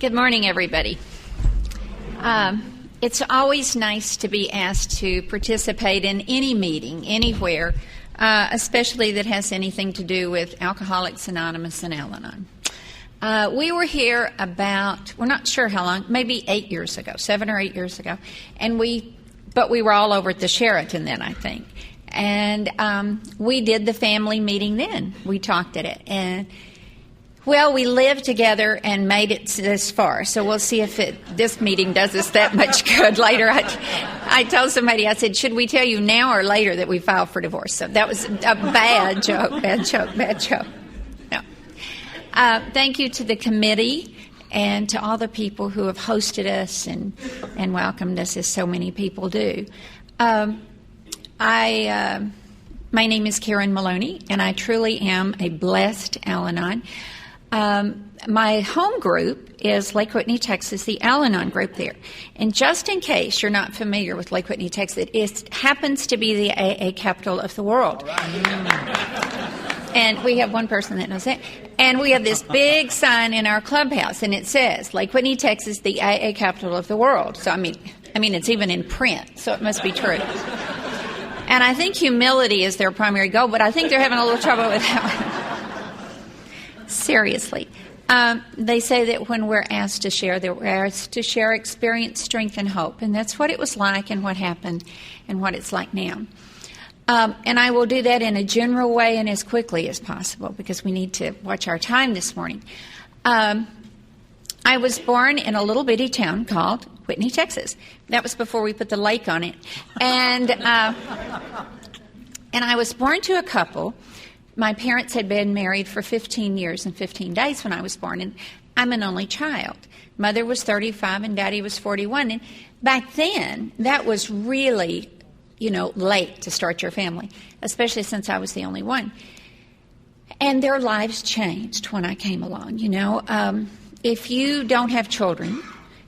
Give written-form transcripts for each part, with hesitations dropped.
Good morning, everybody. It's always nice to be asked to participate in any meeting, anywhere, especially that has anything to do with Alcoholics Anonymous and Al-Anon. We were here about, we're not sure how long, maybe 8 years ago, 7 or 8 years ago, but we were all over at the Sheraton then, I think. And we did the family meeting then. We talked at it. And well, we lived together and made it this far, so we'll see if this meeting does us that much good later. I told somebody, I said, should we tell you now or later that we filed for divorce? So that was a bad joke. No. Thank you to the committee and to all the people who have hosted us and welcomed us, as so many people do. My name is Karen Maloney, and I truly am a blessed Al-Anon. My home group is Lake Whitney, Texas, the Al-Anon group there. And just in case you're not familiar with Lake Whitney, Texas, it happens to be the AA capital of the world. And we have one person that knows that. And we have this big sign in our clubhouse, and it says, Lake Whitney, Texas, the AA capital of the world. So, I mean, it's even in print, so it must be true. And I think humility is their primary goal, but I think they're having a little trouble with that one. Seriously. They say that when we're asked to share, that we're asked to share experience, strength, and hope. And that's what it was like and what happened and what it's like now. And I will do that in a general way and as quickly as possible because we need to watch our time this morning. I was born in a little bitty town called Whitney, Texas. That was before we put the lake on it. And I was born to a couple. My parents had been married for 15 years and 15 days when I was born, and I'm an only child. Mother was 35 and Daddy was 41, and back then, that was really, late to start your family, especially since I was the only one. And their lives changed when I came along, If you don't have children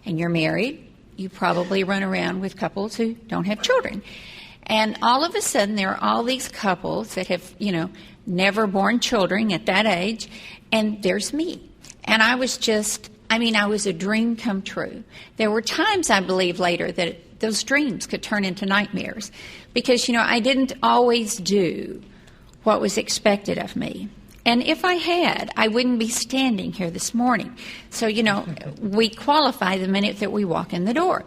and you're married, you probably run around with couples who don't have children. And all of a sudden, there are all these couples that have, never born children at that age, and there's me. And I was I was a dream come true. There were times, I believe, later that those dreams could turn into nightmares because, I didn't always do what was expected of me. And if I had, I wouldn't be standing here this morning. So, we qualify the minute that we walk in the door.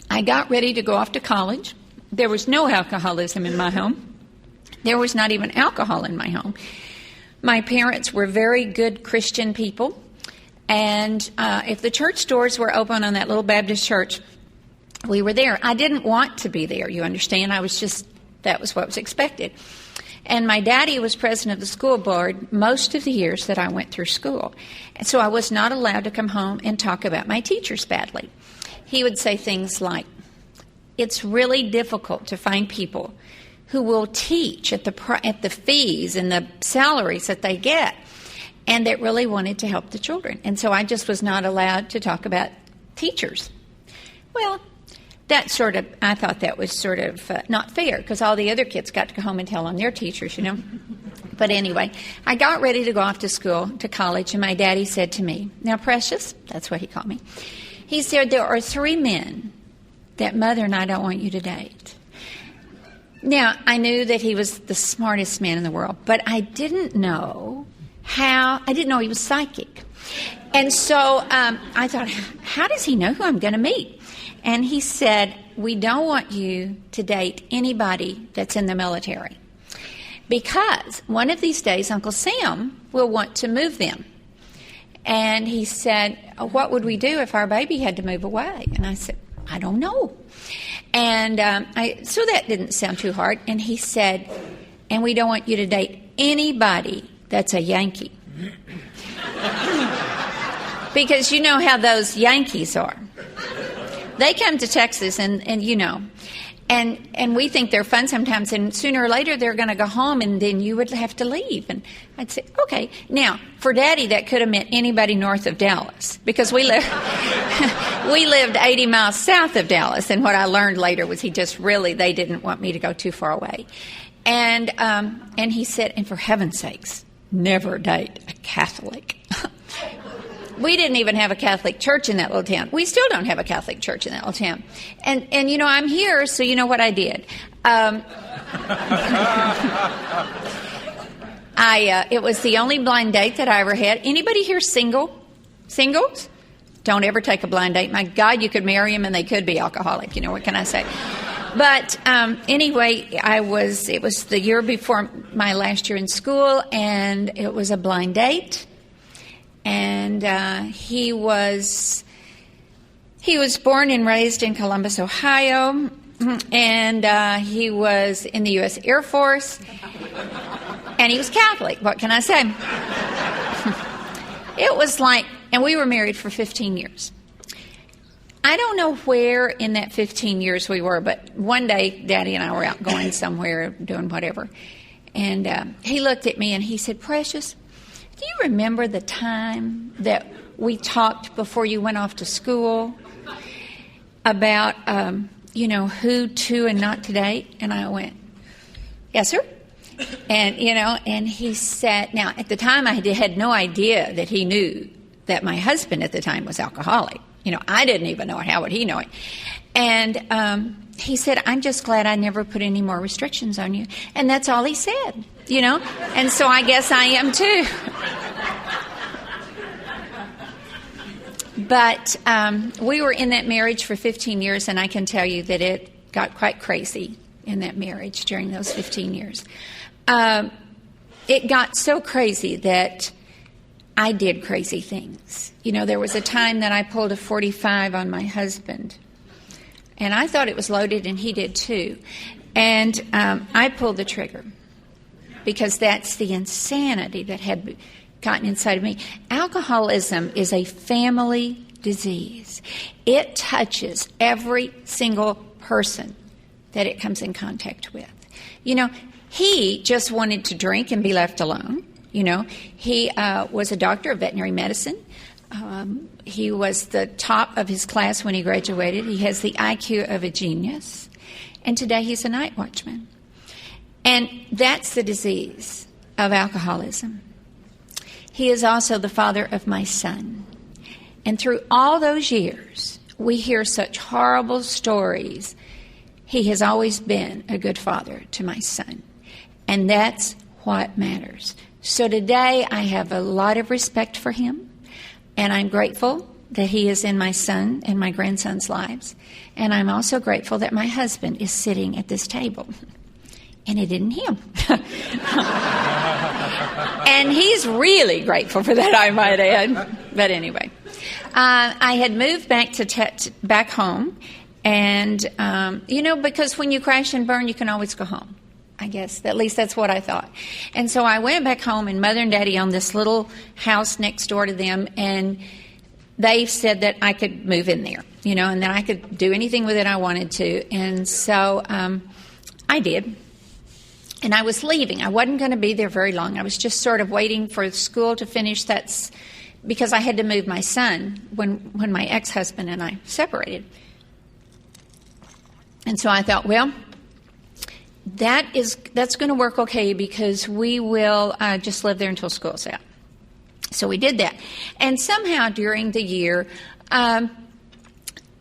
I got ready to go off to college. There was no alcoholism in my home. There was not even alcohol in my home. My parents were very good Christian people. And if the church doors were open on that little Baptist church, we were there. I didn't want to be there, you understand. That was what was expected. And my daddy was president of the school board most of the years that I went through school. And so I was not allowed to come home and talk about my teachers badly. He would say things like, it's really difficult to find people who will teach at the fees and the salaries that they get and that really wanted to help the children. And so I just was not allowed to talk about teachers. Well, I thought that was sort of not fair because all the other kids got to go home and tell on their teachers, But anyway, I got ready to go off to college, and my daddy said to me, now, Precious, that's what he called me, he said, there are 3 men that Mother and I don't want you to date. Now, I knew that he was the smartest man in the world, but I didn't know he was psychic. And so I thought, how does he know who I'm going to meet? And he said, we don't want you to date anybody that's in the military because one of these days Uncle Sam will want to move them. And he said, what would we do if our baby had to move away? And I said, I don't know. And so that didn't sound too hard. And he said, and we don't want you to date anybody that's a Yankee. Because you know how those Yankees are. They come to Texas and we think they're fun sometimes, and sooner or later they're going to go home, and then you would have to leave. And I'd say, okay. Now, for Daddy, that could have meant anybody north of Dallas, because we lived 80 miles south of Dallas, and what I learned later was they didn't want me to go too far away. And he said, and for heaven's sakes, never date a Catholic. We didn't even have a Catholic church in that little town. We still don't have a Catholic church in that little town. And you know, I'm here, so you know what I did. It was the only blind date that I ever had. Anybody here single? Singles? Don't ever take a blind date. My God, you could marry them and they could be alcoholic. You know, what can I say? But anyway, it was the year before my last year in school, and it was a blind date. And he was born and raised in Columbus, Ohio, and he was in the U.S. Air Force, and he was Catholic. What can I say? It was like, and we were married for 15 years. I don't know where in that 15 years we were, but one day Daddy and I were out going somewhere, doing whatever, and he looked at me and he said, "Precious, do you remember the time that we talked before you went off to school about, who to and not to date?" And I went, "Yes, sir." And, and he said, now, at the time I had no idea that he knew that my husband at the time was alcoholic. I didn't even know it. How would he know it? And he said, "I'm just glad I never put any more restrictions on you." And that's all he said, And so I guess I am too. But we were in that marriage for 15 years, and I can tell you that it got quite crazy in that marriage during those 15 years. It got so crazy that I did crazy things. There was a time that I pulled a .45 on my husband, and I thought it was loaded, and he did too. And I pulled the trigger because that's the insanity that had gotten inside of me. Alcoholism is a family disease. It touches every single person that it comes in contact with. He just wanted to drink and be left alone. He was a doctor of veterinary medicine. He was the top of his class when he graduated. He has the IQ of a genius. And today he's a night watchman. And that's the disease of alcoholism. He is also the father of my son. And through all those years, we hear such horrible stories. He has always been a good father to my son. And that's what matters. So today I have a lot of respect for him, and I'm grateful that he is in my son and my grandson's lives. And I'm also grateful that my husband is sitting at this table. And it isn't him. And he's really grateful for that, I might add. But anyway, I had moved back back home. And, because when you crash and burn, you can always go home. I guess. At least that's what I thought. And so I went back home, and Mother and Daddy owned this little house next door to them, and they said that I could move in there, and that I could do anything with it I wanted to. And so I did. And I was leaving. I wasn't going to be there very long. I was just sort of waiting for school to finish. That's because I had to move my son when my ex-husband and I separated. And so I thought, well, that's going to work okay because we will just live there until school's out. So we did that. And somehow during the year,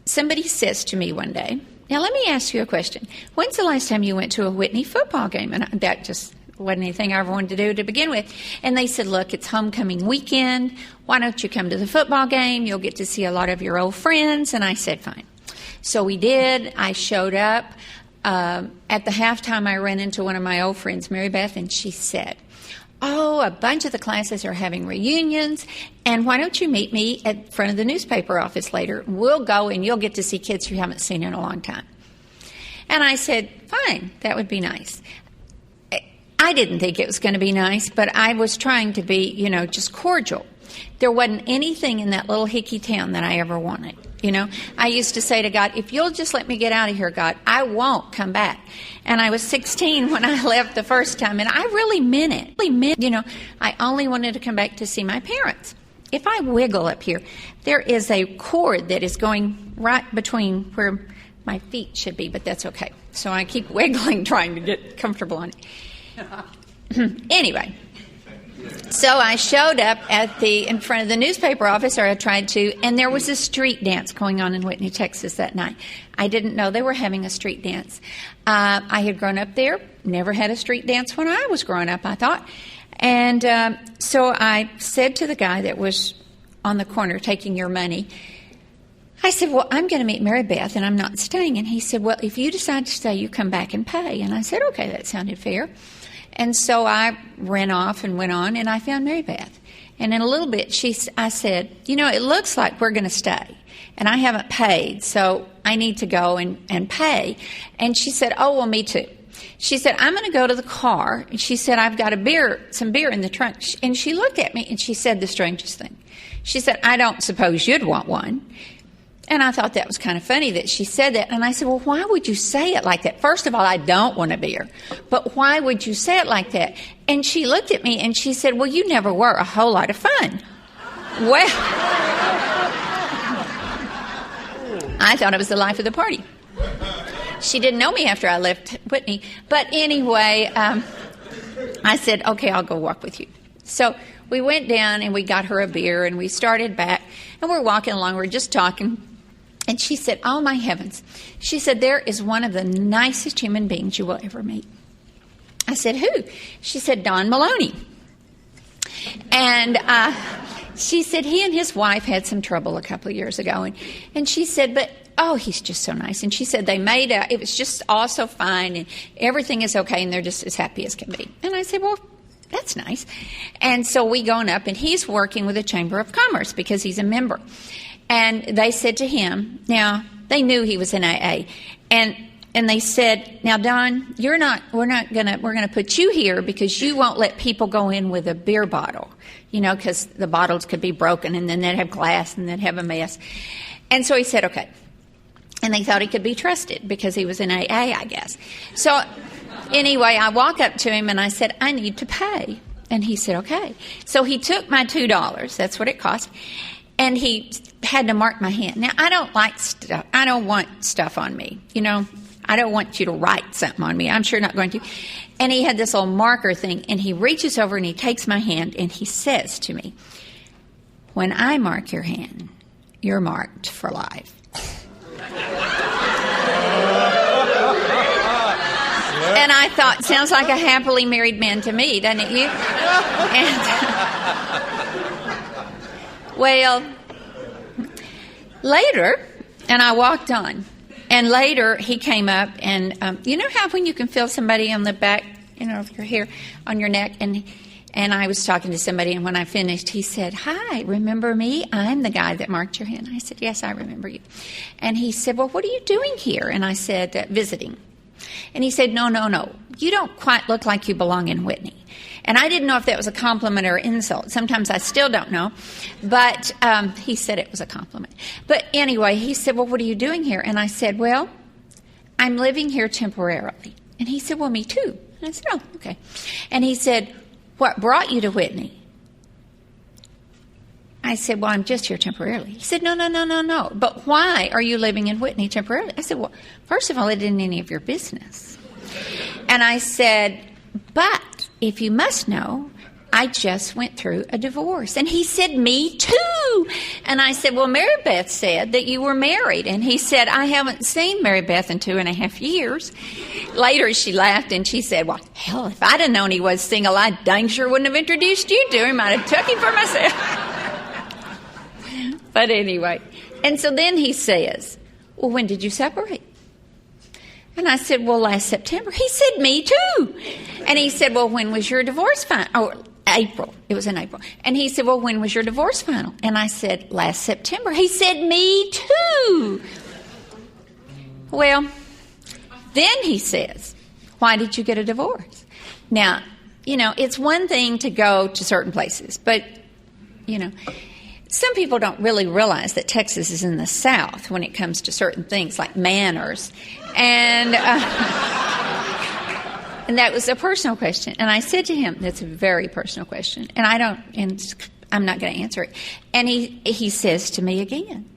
somebody says to me one day, "Now let me ask you a question. When's the last time you went to a Whitney football game?" And that just wasn't anything I ever wanted to do to begin with. And they said, "Look, it's homecoming weekend. Why don't you come to the football game? You'll get to see a lot of your old friends." And I said, fine. So we did. I showed up. At the halftime, I ran into one of my old friends, Mary Beth, and she said, "Oh, a bunch of the classes are having reunions, and why don't you meet me at front of the newspaper office later? We'll go, and you'll get to see kids you haven't seen in a long time." And I said, fine, that would be nice. I didn't think it was going to be nice, but I was trying to be, just cordial. There wasn't anything in that little hickey town that I ever wanted. I used to say to God, "If you'll just let me get out of here, God, I won't come back." And I was 16 when I left the first time, and I really meant it. I only wanted to come back to see my parents. If I wiggle up here, there is a cord that is going right between where my feet should be, but that's okay. So I keep wiggling, trying to get comfortable on it. Anyway, So I showed up in front of the newspaper office, or I tried to, and there was a street dance going on in Whitney, Texas that night. I didn't know they were having a street dance. I had grown up there, never had a street dance when I was growing up, I thought. And so I said to the guy that was on the corner taking your money, I said, well, I'm going to meet Mary Beth, and I'm not staying. And he said, well, if you decide to stay, you come back and pay. And I said, okay, that sounded fair. And so I ran off and went on, and I found Mary Beth. And in a little bit, I said, it looks like we're going to stay, and I haven't paid, so I need to go and pay. And she said, oh, well, me too. She said, I'm going to go to the car. And she said, I've got some beer in the trunk. And she looked at me, and she said the strangest thing. She said, I don't suppose you'd want one. And I thought that was kind of funny that she said that. And I said, well, why would you say it like that? First of all, I don't want a beer. But why would you say it like that? And she looked at me and she said, well, you never were a whole lot of fun. Well, I thought it was the life of the party. She didn't know me after I left Whitney. But anyway, I said, okay, I'll go walk with you. So we went down and we got her a beer and we started back. And we're walking along, we're just talking. And she said, oh, my heavens. She said, there is one of the nicest human beings you will ever meet. I said, who? She said, Don Maloney. And she said he and his wife had some trouble a couple of years ago. And she said, but, oh, he's just so nice. And she said it was just all so fine and everything is okay and they're just as happy as can be. And I said, well, that's nice. And so we gone up, and he's working with the Chamber of Commerce because he's a member. And they said to him, now, they knew he was in AA, and they said, now, Don, we're gonna put you here because you won't let people go in with a beer bottle, because the bottles could be broken, and then they'd have glass, and they'd have a mess. And so he said, okay. And they thought he could be trusted because he was in AA, I guess. So anyway, I walk up to him and I said, I need to pay. And he said, okay. So he took my $2, that's what it cost, and he had to mark my hand. Now, I don't like stuff. I don't want stuff on me. I don't want you to write something on me. I'm sure not going to. And he had this little marker thing, and he reaches over and he takes my hand and he says to me, when I mark your hand, you're marked for life. And I thought, sounds like a happily married man to me, doesn't it, you? Well, later, and I walked on, and later he came up, and you know how when you can feel somebody on the back, of your hair, on your neck, and I was talking to somebody, and when I finished, he said, hi, remember me? I'm the guy that marked your hand. I said, yes, I remember you. And he said, well, what are you doing here? And I said, visiting. And he said, no, you don't quite look like you belong in Whitney. And I didn't know if that was a compliment or insult. Sometimes I still don't know. But he said it was a compliment. But anyway, he said, well, what are you doing here? And I said, well, I'm living here temporarily. And he said, well, me too. And I said, oh, okay. And he said, what brought you to Whitney? I said, well, I'm just here temporarily. He said, no. But why are you living in Whitney temporarily? I said, well, first of all, it isn't any of your business. And I said, but if you must know, I just went through a divorce. And he said, me too. And I said, well, Mary Beth said that you were married. And he said, I haven't seen Mary Beth in 2.5 years. Later, she laughed and she said, well, hell, if I'd have known he was single, I dang sure wouldn't have introduced you to him. I'd have took him for myself. But anyway, and so then he says, well, when did you separate? And I said, well, last September. He said, me too. And he said, well, when was your divorce final? Oh, April. It was in April. And he said, well, when was your divorce final? And I said, last September. He said, me too. Well, then he says, why did you get a divorce? Now, it's one thing to go to certain places, but, some people don't really realize that Texas is in the South when it comes to certain things like manners. And that was a personal question. And I said to him, that's a very personal question. And I'm not going to answer it. And he says to me again,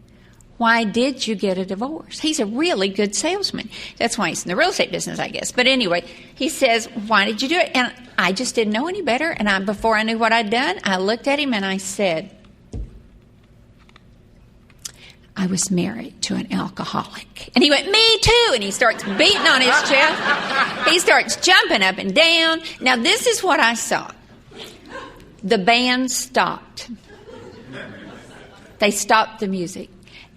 why did you get a divorce? He's a really good salesman. That's why he's in the real estate business, I guess. But anyway, he says, why did you do it? And I just didn't know any better. And before I knew what I'd done, I looked at him and I said, I was married to an alcoholic. And he went, me too. And he starts beating on his chest. He starts jumping up and down. Now, this is what I saw. The band stopped. They stopped the music.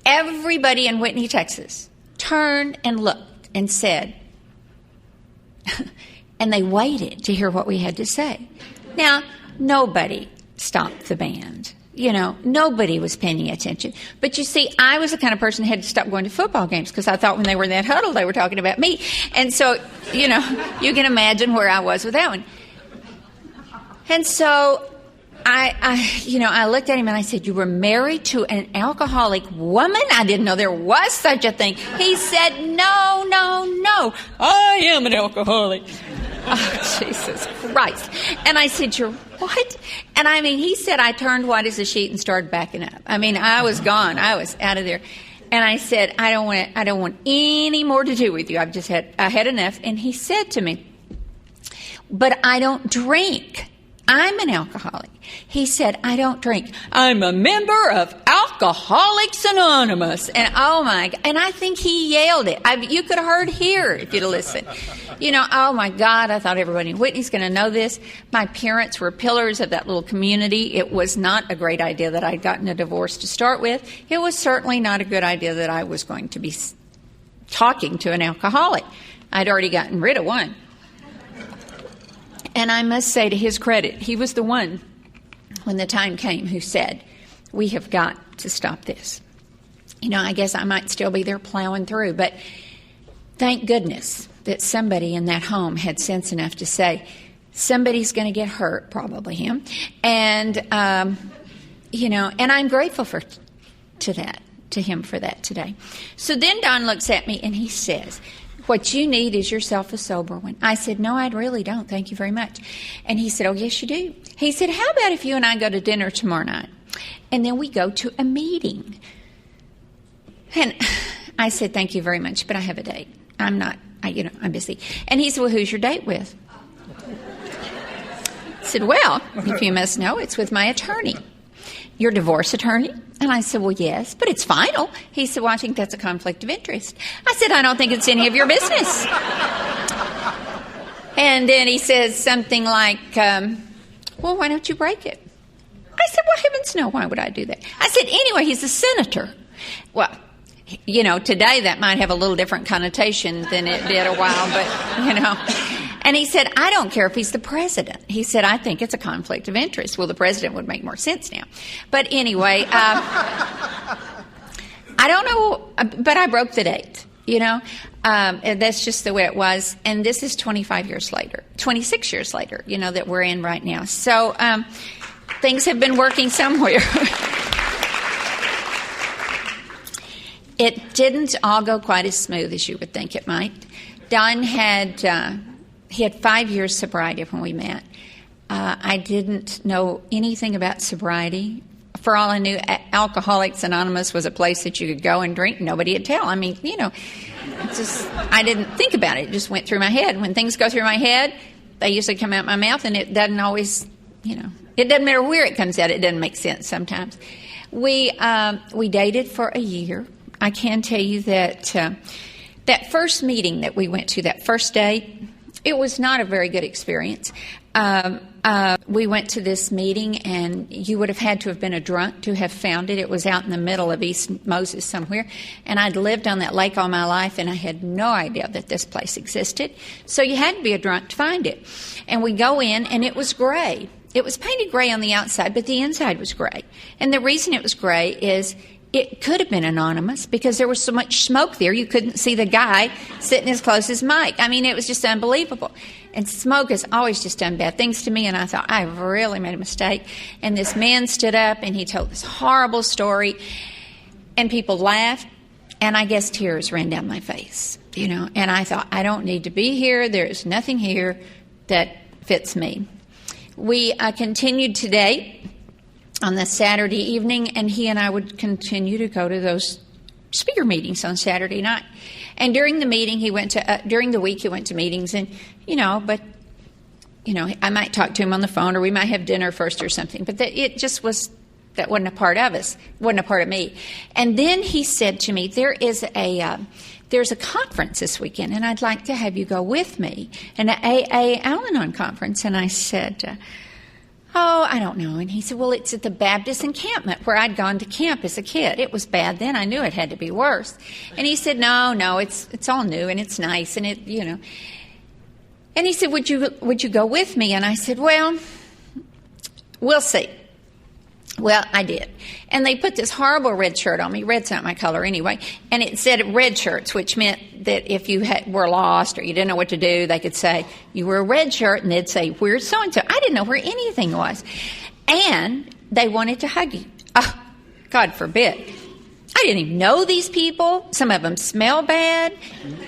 Everybody in Whitney, Texas turned and looked and said, and they waited to hear what we had to say. Now, nobody stopped the band. Nobody was paying any attention. But you see, I was the kind of person who had to stop going to football games because I thought when they were in that huddle, they were talking about me. And so, you can imagine where I was with that one. And so I looked at him and I said, you were married to an alcoholic woman? I didn't know there was such a thing. He said, no, I am an alcoholic. Oh, Jesus Christ. And I said, you're what? And he said, I turned white as a sheet and started backing up. I was gone. I was out of there. And I said, I don't want any more to do with you. I had enough. And he said to me, but I don't drink. I'm an alcoholic. He said, I don't drink. I'm a member of Alcoholics Anonymous. And oh my God. And I think he yelled it. You could have heard here if you'd have listened. Oh my God, I thought everybody in Whitney's going to know this. My parents were pillars of that little community. It was not a great idea that I'd gotten a divorce to start with. It was certainly not a good idea that I was going to be talking to an alcoholic. I'd already gotten rid of one. And I must say, to his credit, he was the one, when the time came, who said, we have got to stop this. I guess I might still be there plowing through, but thank goodness that somebody in that home had sense enough to say, somebody's going to get hurt, probably him. And, and I'm grateful to him for that today. So then Don looks at me and he says, what you need is yourself a sober one. I said, no, I really don't. Thank you very much. And he said, oh, yes, you do. He said, how about if you and I go to dinner tomorrow night? And then we go to a meeting. And I said, thank you very much, but I have a date. I'm busy. And he said, well, who's your date with? I said, well, if you must know, it's with my attorney. Your divorce attorney? And I said, well, yes, but it's final. He said, well, I think that's a conflict of interest. I said, I don't think it's any of your business. And then he says something like, well, why don't you break it? I said, well, heavens no, why would I do that? I said, anyway, he's a senator. Well, today that might have a little different connotation than it did a while, but, And he said, I don't care if he's the president. He said, I think it's a conflict of interest. Well, the president would make more sense now. But anyway, I don't know, but I broke the date, and that's just the way it was. And this is 26 years later, that we're in right now. So things have been working somewhere. It didn't all go quite as smooth as you would think it might. Don he had 5 years sobriety when we met. I didn't know anything about sobriety. For all I knew, Alcoholics Anonymous was a place that you could go and drink. Nobody would tell. I didn't think about it. It just went through my head. When things go through my head, they usually come out my mouth, and it doesn't always, it doesn't matter where it comes out. It doesn't make sense sometimes. We dated for a year. I can tell you that that first meeting that we went to, that first date, it was not a very good experience. We went to this meeting, and you would have had to have been a drunk to have found it. It was out in the middle of East Moses somewhere, and I'd lived on that lake all my life, and I had no idea that this place existed. So you had to be a drunk to find it. And we go in, and it was gray. It was painted gray on the outside, but the inside was gray. And the reason it was gray is it could have been anonymous because there was so much smoke there you couldn't see the guy sitting as close as Mike. It was just unbelievable. And smoke has always just done bad things to me, and I thought, I've really made a mistake. And this man stood up, and he told this horrible story, and people laughed, and I guess tears ran down my face, And I thought, I don't need to be here. There is nothing here that fits me. We continued to date on the Saturday evening, and he and I would continue to go to those speaker meetings on Saturday night. And during the meeting, during the week, he went to meetings, and but I might talk to him on the phone, or we might have dinner first or something. But that wasn't a part of us, wasn't a part of me. And then he said to me, there's a conference this weekend, and I'd like to have you go with me, an AA Al-Anon conference. And I said, oh, I don't know. And he said, well, it's at the Baptist encampment where I'd gone to camp as a kid. It was bad then. I knew it had to be worse. And he said, no, it's all new, and it's nice, and And he said, would you go with me? And I said, well, we'll see. Well, I did. And they put this horrible red shirt on me. Red's not my color anyway. And it said red shirts, which meant that if you were lost or you didn't know what to do, they could say, you were a red shirt, and they'd say, where's so-and-so? I didn't know where anything was. And they wanted to hug you. Oh, God forbid. I didn't even know these people. Some of them smell bad.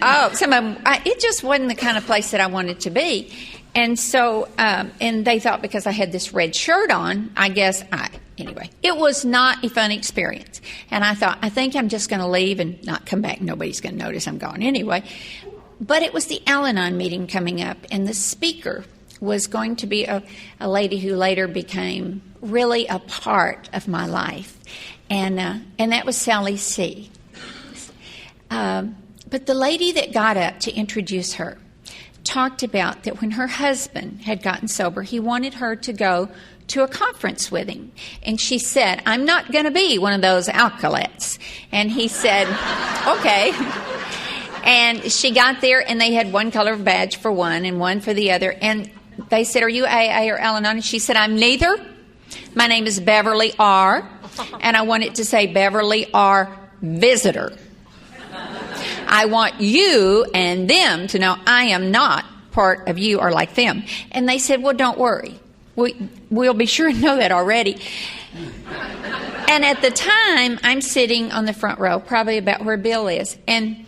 Oh, some of them, it just wasn't the kind of place that I wanted to be. And so, and they thought because I had this red shirt on, anyway, it was not a fun experience. And I thought, I think I'm just going to leave and not come back. Nobody's going to notice I'm gone anyway. But it was the Al-Anon meeting coming up, and the speaker was going to be a lady who later became really a part of my life. And that was Sally C. But the lady that got up to introduce her talked about that when her husband had gotten sober, he wanted her to go to a conference with him. And she said, I'm not going to be one of those alcoholics. And he said, okay. And she got there, and they had one color badge for one and one for the other. And they said, are you AA or Al-Anon? And she said, I'm neither. My name is Beverly R. And I want it to say Beverly R. Visitor. I want you and them to know I am not part of you or like them. And they said, well, don't worry. We'll be sure to know that already. And at the time, I'm sitting on the front row, probably about where Bill is. And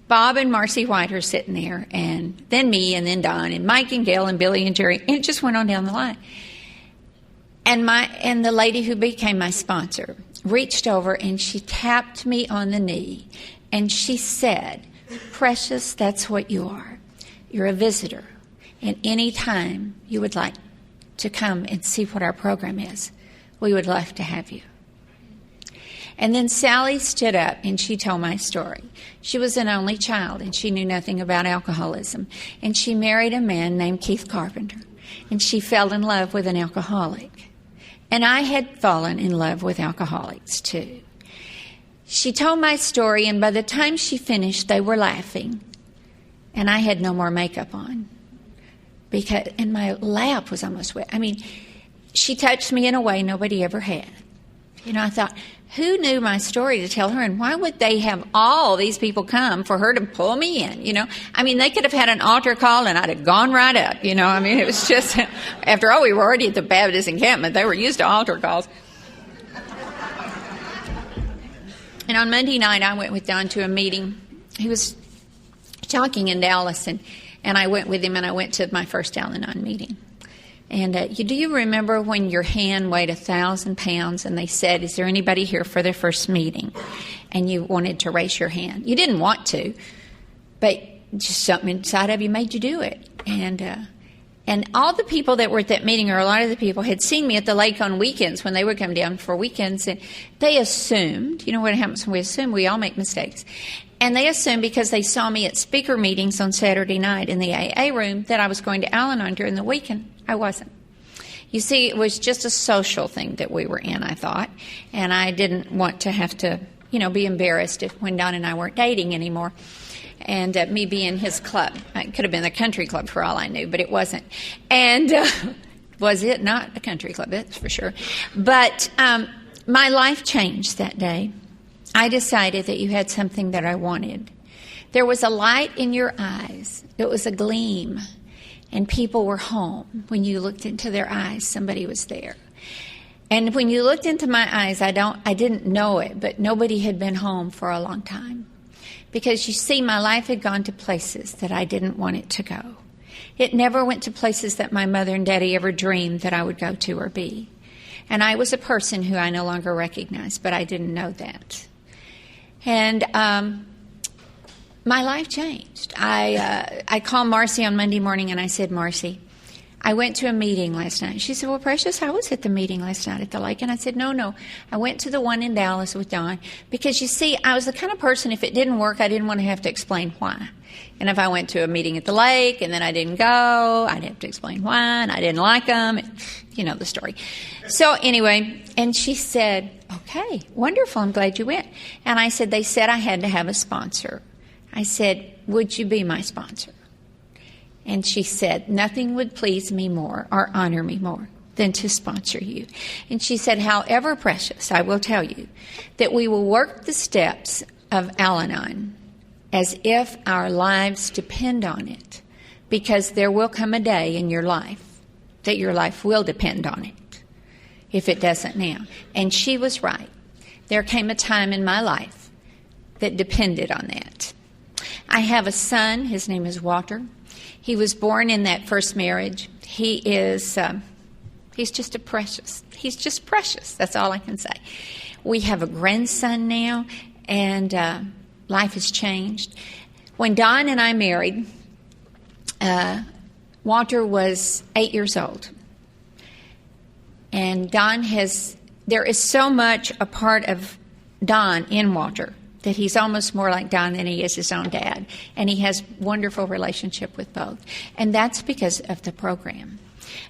Bob and Marcy White are sitting there, and then me, and then Don, and Mike and Gail, and Billy and Jerry. And it just went on down the line. And the lady who became my sponsor reached over, and she tapped me on the knee. And she said, Precious, that's what you are. You're a visitor. And any time you would like to come and see what our program is, we would love to have you. And then Sally stood up and she told my story. She was an only child, and she knew nothing about alcoholism. And she married a man named Keith Carpenter. And she fell in love with an alcoholic. And I had fallen in love with alcoholics too. She told my story, and by the time she finished, they were laughing. And I had no more makeup on. And my lap was almost wet. I mean, she touched me in a way nobody ever had. I thought, who knew my story to tell her, and why would they have all these people come for her to pull me in, I mean, they could have had an altar call, and I'd have gone right up, I mean, it was just, after all, we were already at the Baptist encampment. They were used to altar calls. And on Monday night, I went with Don to a meeting. He was talking in Dallas, and I went with him, and I went to my first Al-Anon meeting. And do you remember when your hand weighed 1,000 pounds, and they said, is there anybody here for their first meeting? And you wanted to raise your hand. You didn't want to, but just something inside of you made you do it. And all the people that were at that meeting, or a lot of the people, had seen me at the lake on weekends when they would come down for weekends, and they assumed, what happens when we assume? We all make mistakes. And they assumed because they saw me at speaker meetings on Saturday night in the AA room that I was going to Al-Anon during the weekend. I wasn't. You see, it was just a social thing that we were in, I thought, and I didn't want to have to, be embarrassed when Don and I weren't dating anymore. And me being his club. It could have been the country club for all I knew, but it wasn't. And was it not a country club? That's for sure. But my life changed that day. I decided that you had something that I wanted. There was a light in your eyes. It was a gleam. And people were home. When you looked into their eyes, somebody was there. And when you looked into my eyes, I didn't know it, but nobody had been home for a long time. Because you see, my life had gone to places that I didn't want it to go. It never went to places that my mother and daddy ever dreamed that I would go to or be. And I was a person who I no longer recognized, but I didn't know that. And my life changed. I called Marcy on Monday morning, and I said, Marcy, I went to a meeting last night. She said, well, Precious, I was at the meeting last night at the lake. And I said, no. I went to the one in Dallas with Don because, you see, I was the kind of person, if it didn't work, I didn't want to have to explain why. And if I went to a meeting at the lake and then I didn't go, I'd have to explain why, and I didn't like them. You know the story. So anyway, and she said, okay, wonderful, I'm glad you went. And I said, they said I had to have a sponsor. I said, would you be my sponsor? And she said, nothing would please me more or honor me more than to sponsor you. And she said, however, Precious, I will tell you that we will work the steps of Al-Anon as if our lives depend on it, because there will come a day in your life that your life will depend on it, if it doesn't now. And she was right. There came a time in my life that depended on that. I have a son. His name is Walter. He was born in that first marriage. He's just a precious. He's just precious. That's all I can say. We have a grandson now, and life has changed. When Don and I married, Walter was 8 years old. And there is so much a part of Don in Walter that he's almost more like Don than he is his own dad. And he has wonderful relationship with both. And that's because of the program.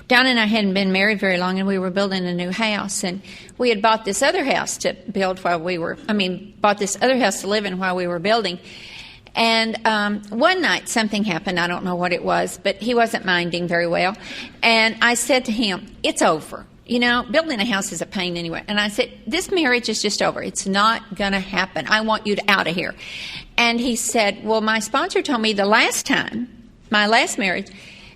Don and I hadn't been married very long, and we were building a new house. And we had bought this other house to build bought this other house to live in while we were building. And one night something happened. I don't know what it was, but he wasn't minding very well. And I said to him, it's over. You know, building a house is a pain anyway. And I said, this marriage is just over. It's not going to happen. I want you out of here. And he said, well, my sponsor told me the last time, my last marriage,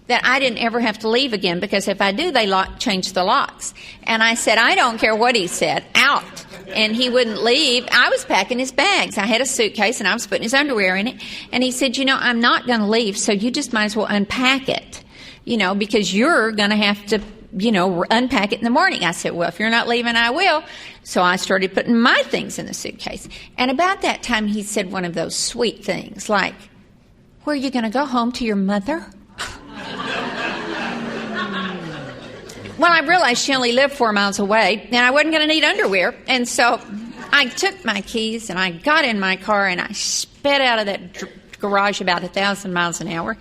that I didn't ever have to leave again, because if I do, they change the locks. And I said, I don't care what he said, out. And he wouldn't leave. I was packing his bags. I had a suitcase, and I was putting his underwear in it. And he said, I'm not going to leave, so you just might as well unpack it, because you're going to have to unpack it in the morning. I said, well, if you're not leaving, I will. So I started putting my things in the suitcase. And about that time, he said one of those sweet things like, where are you going to go, home to your mother? Well, I realized she only lived 4 miles away, and I wasn't going to need underwear. And so I took my keys, and I got in my car, and I sped out of that garage about 1,000 miles an hour,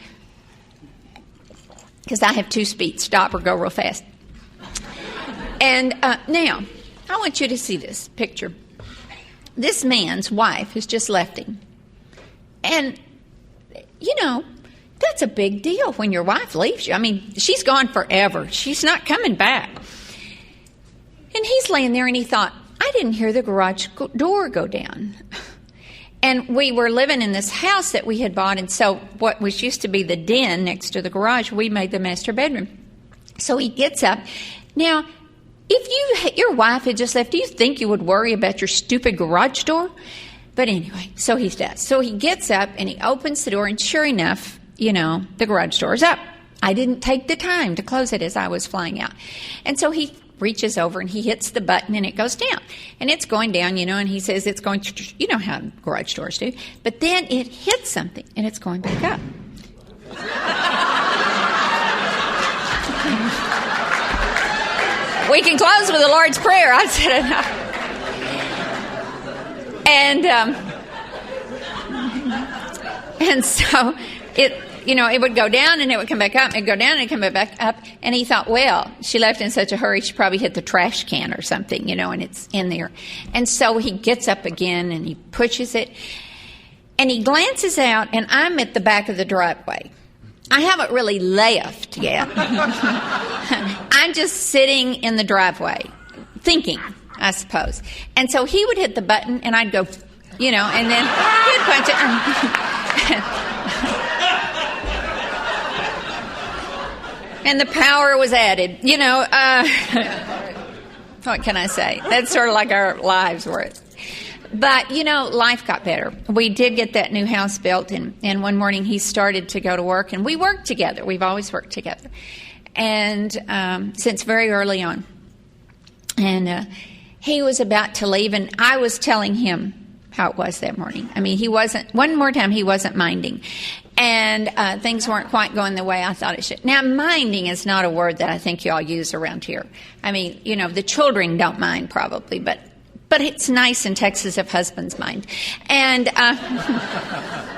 because I have 2 speeds, stop or go real fast. And now, I want you to see this picture. This man's wife has just left him. And, that's a big deal when your wife leaves you. I mean, she's gone forever. She's not coming back. And he's laying there, and he thought, I didn't hear the garage door go down. And we were living in this house that we had bought, and so what was used to be the den next to the garage, we made the master bedroom. So he gets up. Now, if your wife had just left, do you think you would worry about your stupid garage door? But anyway, so he does. So he gets up, and he opens the door, and sure enough, the garage door is up. I didn't take the time to close it as I was flying out. And so he reaches over and he hits the button, and it goes down. And it's going down, and he says it's going to, how garage doors do. But then it hits something, and it's going back up. We can close with the Lord's Prayer. I said and so it would go down, and it would come back up, and it would go down, and it would come back up. And he thought, well, she left in such a hurry, she probably hit the trash can or something, and it's in there. And so he gets up again, and he pushes it, and he glances out, and I'm at the back of the driveway. I haven't really left yet. I'm just sitting in the driveway, thinking, I suppose. And so he would hit the button, and I'd go, and then he'd punch it. And the power was added. What can I say? That's sort of like our lives were. But, life got better. We did get that new house built, and one morning he started to go to work, and we worked together. We've always worked together. And since very early on. And he was about to leave, and I was telling him how it was that morning. I mean, he wasn't minding. And things weren't quite going the way I thought it should. Now, minding is not a word that I think you all use around here. I mean, the children don't mind probably, but it's nice in Texas if husbands mind. And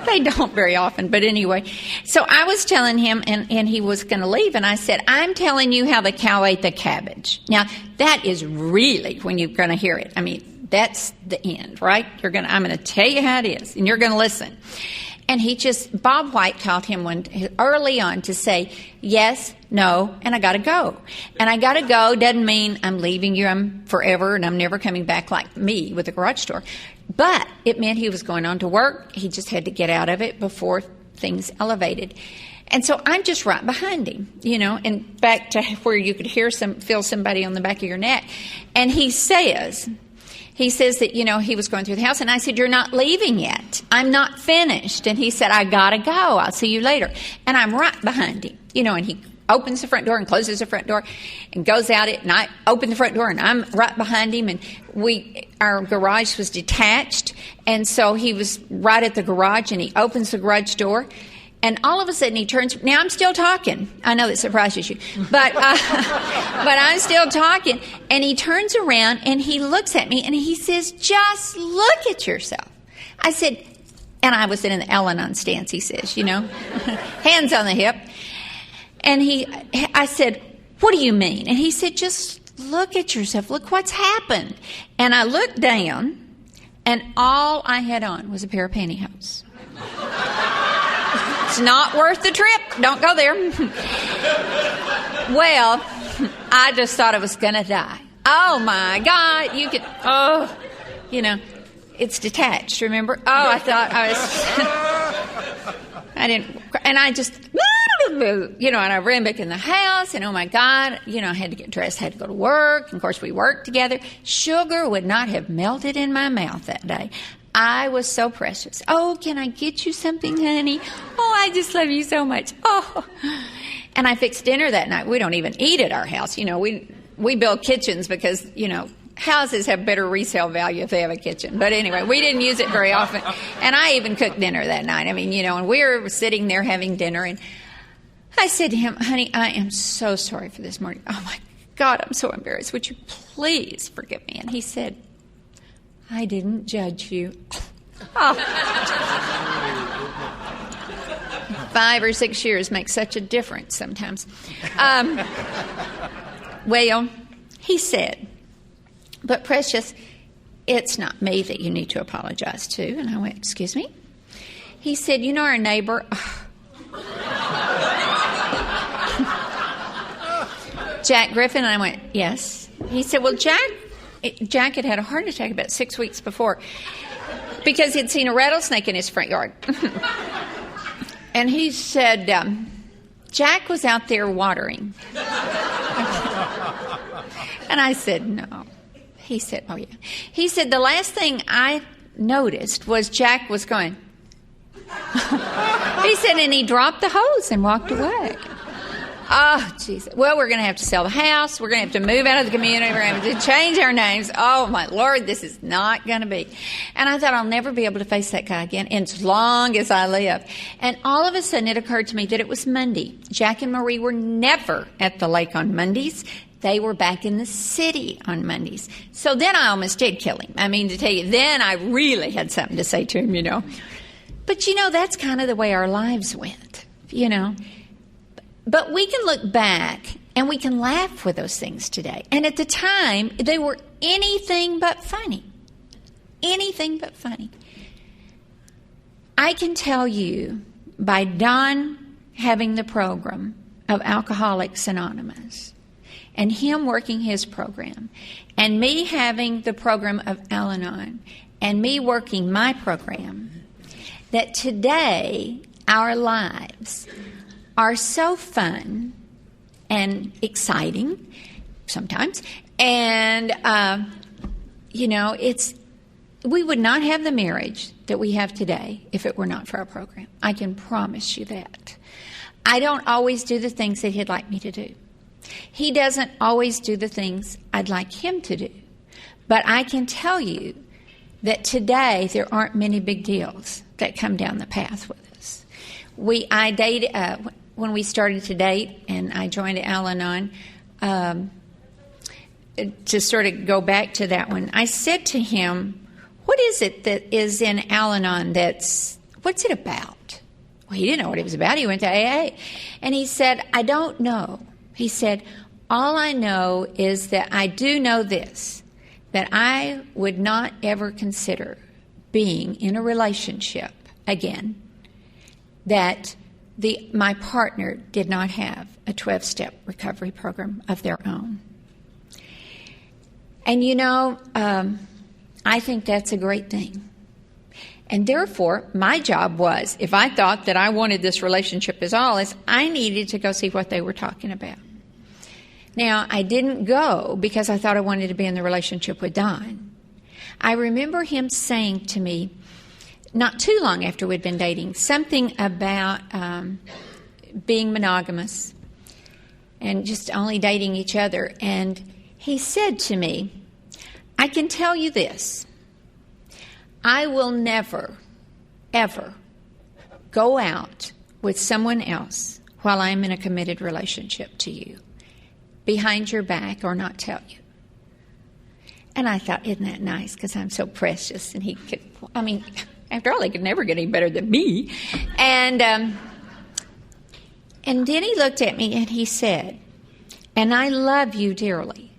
they don't very often, but anyway. So I was telling him, and he was going to leave, and I said, I'm telling you how the cow ate the cabbage. Now, that is really when you're going to hear it. I mean, that's the end, right? I'm going to tell you how it is, and you're going to listen. And Bob White taught him early on to say, yes, no, and I got to go. And I got to go doesn't mean I'm leaving you, I'm forever, and I'm never coming back like me with a garage door. But it meant he was going on to work. He just had to get out of it before things elevated. And so I'm just right behind him, and back to where you could feel somebody on the back of your neck. And he says that, he was going through the house. And I said, you're not leaving yet. I'm not finished. And he said, I got to go. I'll see you later. And I'm right behind him, and he opens the front door and closes the front door and goes out it. And I open the front door and I'm right behind him. And our garage was detached. And so he was right at the garage and he opens the garage door. And all of a sudden he turns. Now I'm still talking. I know that surprises you, but I'm still talking. And he turns around and he looks at me and he says, "Just look at yourself." I said, and I was in an Al-Anon stance. He says, hands on the hip. And I said, "What do you mean?" And he said, "Just look at yourself. Look what's happened." And I looked down, and all I had on was a pair of pantyhose. It's not worth the trip. Don't go there. Well, I just thought I was going to die. Oh, my God. It's detached, remember? Oh, I thought I didn't, and I just, and I ran back in the house, and oh, my God, I had to get dressed, had to go to work. And of course, we worked together. Sugar would not have melted in my mouth that day. I was so precious. "Oh, can I get you something, honey? Oh, I just love you so much. Oh." And I fixed dinner that night. We don't even eat at our house. We build kitchens because, houses have better resale value if they have a kitchen. But anyway, we didn't use it very often. And I even cooked dinner that night. I mean, and we were sitting there having dinner. And I said to him, "Honey, I am so sorry for this morning. Oh, my God, I'm so embarrassed. Would you please forgive me?" And he said, "I didn't judge you." Oh. 5 or 6 years make such a difference sometimes. Well, he said, "But Precious, it's not me that you need to apologize to." And I went, "Excuse me?" He said, "Our neighbor..." Jack Griffin. And I went, "Yes." He said, "Well, Jack had a heart attack about 6 weeks before because he'd seen a rattlesnake in his front yard." And he said, "Jack was out there watering." And I said, "No." He said, "Oh, yeah." He said, "The last thing I noticed was Jack was going." He said, and he dropped the hose and walked away. Oh, Jesus. Well, we're going to have to sell the house. We're going to have to move out of the community. We're going to have to change our names. Oh, my Lord, this is not going to be. And I thought I'll never be able to face that guy again as long as I live. And all of a sudden it occurred to me that it was Monday. Jack and Marie were never at the lake on Mondays. They were back in the city on Mondays. So then I almost did kill him. I mean, to tell you, then I really had something to say to him, But, that's kind of the way our lives went, But we can look back and we can laugh with those things today. And at the time, they were anything but funny. Anything but funny. I can tell you, by Don having the program of Alcoholics Anonymous, and him working his program, and me having the program of Al-Anon, and me working my program, that today our lives are so fun and exciting sometimes. And, we would not have the marriage that we have today if it were not for our program. I can promise you that. I don't always do the things that he'd like me to do. He doesn't always do the things I'd like him to do. But I can tell you that today there aren't many big deals that come down the path with us. I dated when we started to date, and I joined Al-Anon. To sort of go back to that one, I said to him, "What is it that is in Al-Anon? What's it about?" Well, he didn't know what it was about. He went to AA, and he said, "I don't know." He said, "All I know is that I do know this, that I would not ever consider being in a relationship again that my partner did not have a 12-step recovery program of their own." And I think that's a great thing. And therefore, my job was, if I thought that I wanted this relationship as all, is I needed to go see what they were talking about. Now, I didn't go because I thought I wanted to be in the relationship with Don. I remember him saying to me, not too long after we'd been dating, something about being monogamous and just only dating each other. And he said to me, "I can tell you this. I will never, ever go out with someone else while I'm in a committed relationship to you, behind your back or not tell you." And I thought, isn't that nice? Because I'm so precious. And after all, he could never get any better than me. And then he looked at me and he said, "And I love you dearly,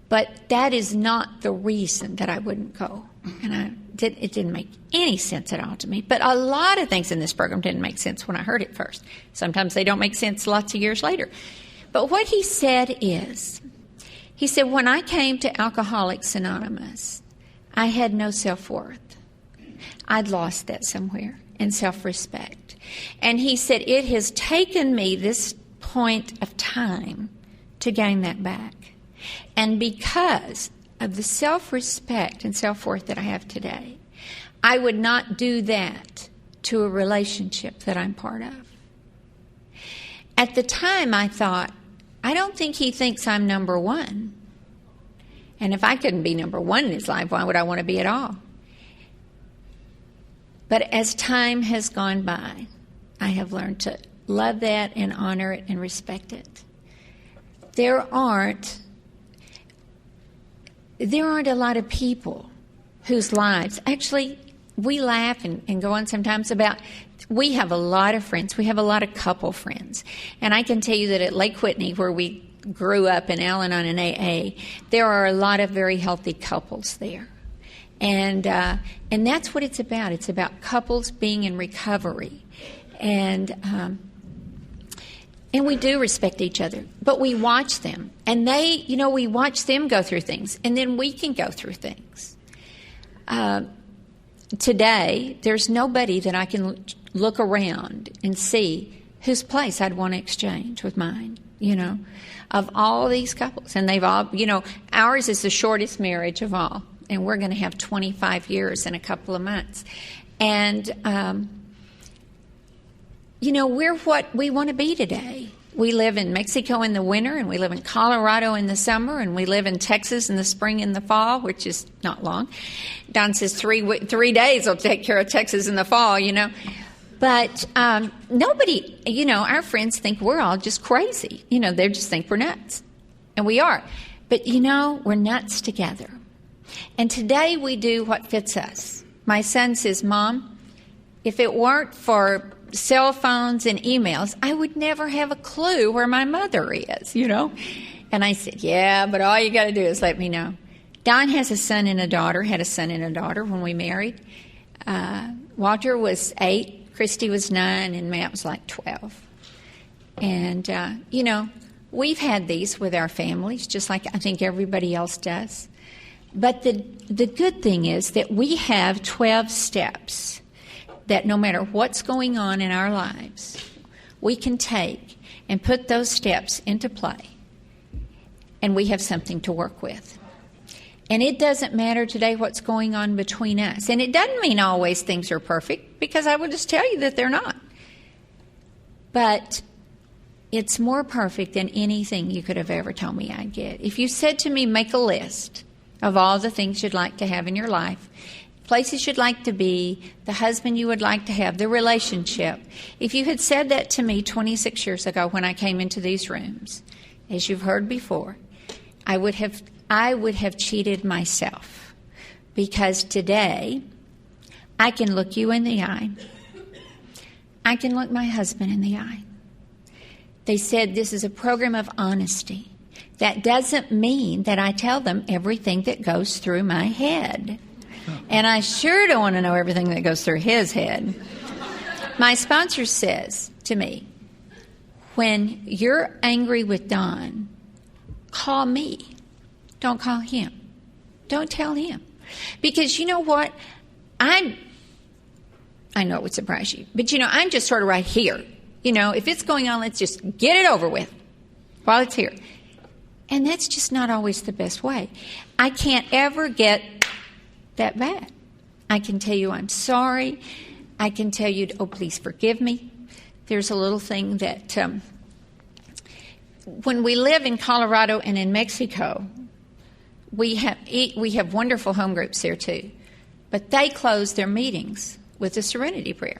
but that is not the reason that I wouldn't go." And it didn't make any sense at all to me. But a lot of things in this program didn't make sense when I heard it first. Sometimes they don't make sense lots of years later. But what he said is, he said, "When I came to Alcoholics Anonymous, I had no self-worth. I'd lost that somewhere, and self-respect." And he said, "It has taken me this point of time to gain that back. And because of the self-respect and self-worth that I have today, I would not do that to a relationship that I'm part of." At the time, I thought, I don't think he thinks I'm number one. And if I couldn't be number one in his life, why would I want to be at all? But as time has gone by, I have learned to love that and honor it and respect it. There aren't a lot of people whose lives, actually, we laugh and go on sometimes about, we have a lot of friends. We have a lot of couple friends. And I can tell you that at Lake Whitney, where we grew up in Al-Anon and AA, there are a lot of very healthy couples there. And that's what it's about. It's about couples being in recovery. And we do respect each other, but we watch them. And we watch them go through things, and then we can go through things. Today, there's nobody that I can look around and see whose place I'd want to exchange with mine, of all these couples. And they've all, ours is the shortest marriage of all. And we're going to have 25 years in a couple of months. And, we're what we want to be today. We live in Mexico in the winter, and we live in Colorado in the summer, and we live in Texas in the spring and the fall, which is not long. Don says 3 days will take care of Texas in the fall, But nobody, our friends think we're all just crazy. They just think we're nuts. And we are. But, we're nuts together. And today we do what fits us. My son says, "Mom, if it weren't for cell phones and emails, I would never have a clue where my mother is, And I said, "Yeah, but all you got to do is let me know." Don has a son and a daughter, had a son and a daughter when we married. Walter was 8, Christy was 9, and Matt was like 12. And, we've had these with our families, just like I think everybody else does. But the good thing is that we have 12 steps that no matter what's going on in our lives, we can take and put those steps into play, and we have something to work with. And it doesn't matter today what's going on between us. And it doesn't mean always things are perfect, because I will just tell you that they're not. But it's more perfect than anything you could have ever told me I'd get. If you said to me, make a list of all the things you'd like to have in your life, places you'd like to be, the husband you would like to have, the relationship. If you had said that to me 26 years ago when I came into these rooms, as you've heard before, I would have cheated myself. Because today, I can look you in the eye. I can look my husband in the eye. They said this is a program of honesty. That doesn't mean that I tell them everything that goes through my head. And I sure don't want to know everything that goes through his head. My sponsor says to me, when you're angry with Don, call me. Don't call him. Don't tell him. Because you know what? I know it would surprise you, but I'm just sort of right here. If it's going on, let's just get it over with while it's here. And that's just not always the best way. I can't ever get that bad. I can tell you I'm sorry. I can tell you, oh, please forgive me. There's a little thing that when we live in Colorado and in Mexico, we have wonderful home groups there too. But they close their meetings with the Serenity Prayer.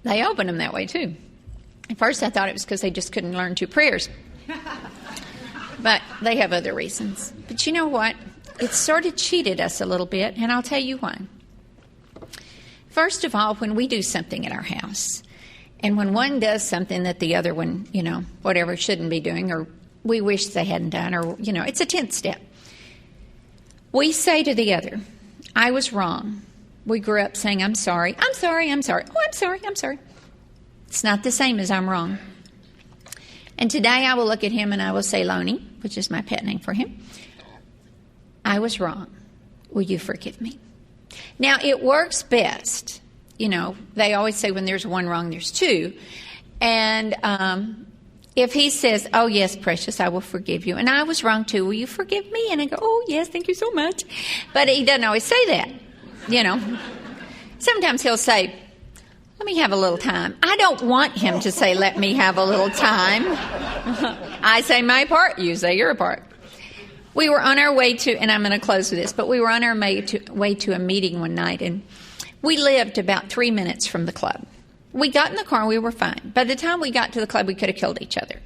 They open them that way too. At first I thought it was because they just couldn't learn 2 prayers. But they have other reasons. But you know what? It sort of cheated us a little bit, and I'll tell you why. First of all, when we do something at our house, and when one does something that the other one, whatever, shouldn't be doing, or we wish they hadn't done, or, it's a 10th step. We say to the other, I was wrong. We grew up saying, I'm sorry. I'm sorry. I'm sorry. Oh, I'm sorry. I'm sorry. It's not the same as I'm wrong. And today I will look at him and I will say, Loney, which is my pet name for him, I was wrong. Will you forgive me? Now, it works best. They always say when there's one wrong, there's two. And if he says, oh, yes, precious, I will forgive you. And I was wrong, too. Will you forgive me? And I go, oh, yes, thank you so much. But he doesn't always say that, Sometimes he'll say, let me have a little time. I don't want him to say, let me have a little time. I say my part, you say your part. We were on our way to, and I'm going to close with this, but we were on our way to a meeting one night, and we lived about 3 minutes from the club. We got in the car and we were fine. By the time we got to the club, we could have killed each other.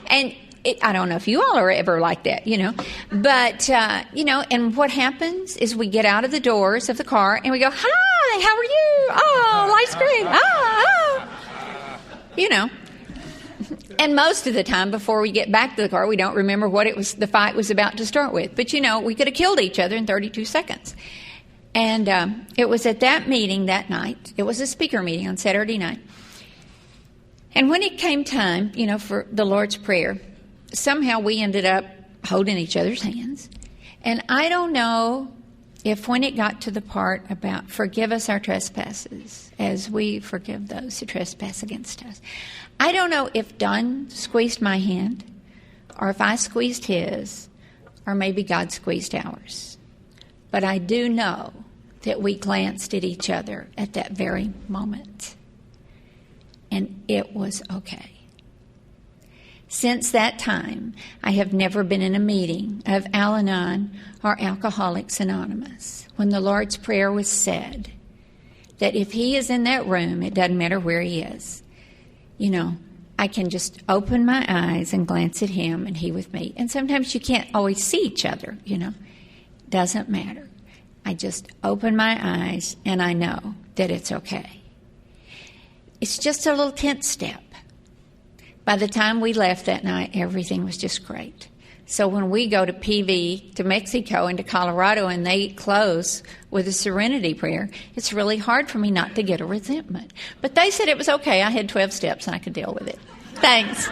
And I don't know if you all are ever like that, But, and what happens is we get out of the doors of the car and we go, hi, how are you? Oh, life's great. And most of the time before we get back to the car, we don't remember what the fight was about to start with. But, we could have killed each other in 32 seconds. And it was at that meeting that night. It was a speaker meeting on Saturday night. And when it came time, for the Lord's Prayer, somehow we ended up holding each other's hands. And I don't know if when it got to the part about forgive us our trespasses as we forgive those who trespass against us, I don't know if Don squeezed my hand or if I squeezed his or maybe God squeezed ours. But I do know that we glanced at each other at that very moment. And it was okay. Since that time, I have never been in a meeting of Al-Anon or Alcoholics Anonymous when the Lord's Prayer was said that if he is in that room, it doesn't matter where he is. I can just open my eyes and glance at him and he with me. And sometimes you can't always see each other, Doesn't matter. I just open my eyes and I know that it's okay. It's just a little 10th step. By the time we left that night, everything was just great. So when we go to PV, to Mexico, and to Colorado, and they close with a Serenity Prayer, it's really hard for me not to get a resentment. But they said it was okay. I had 12 steps and I could deal with it. Thanks.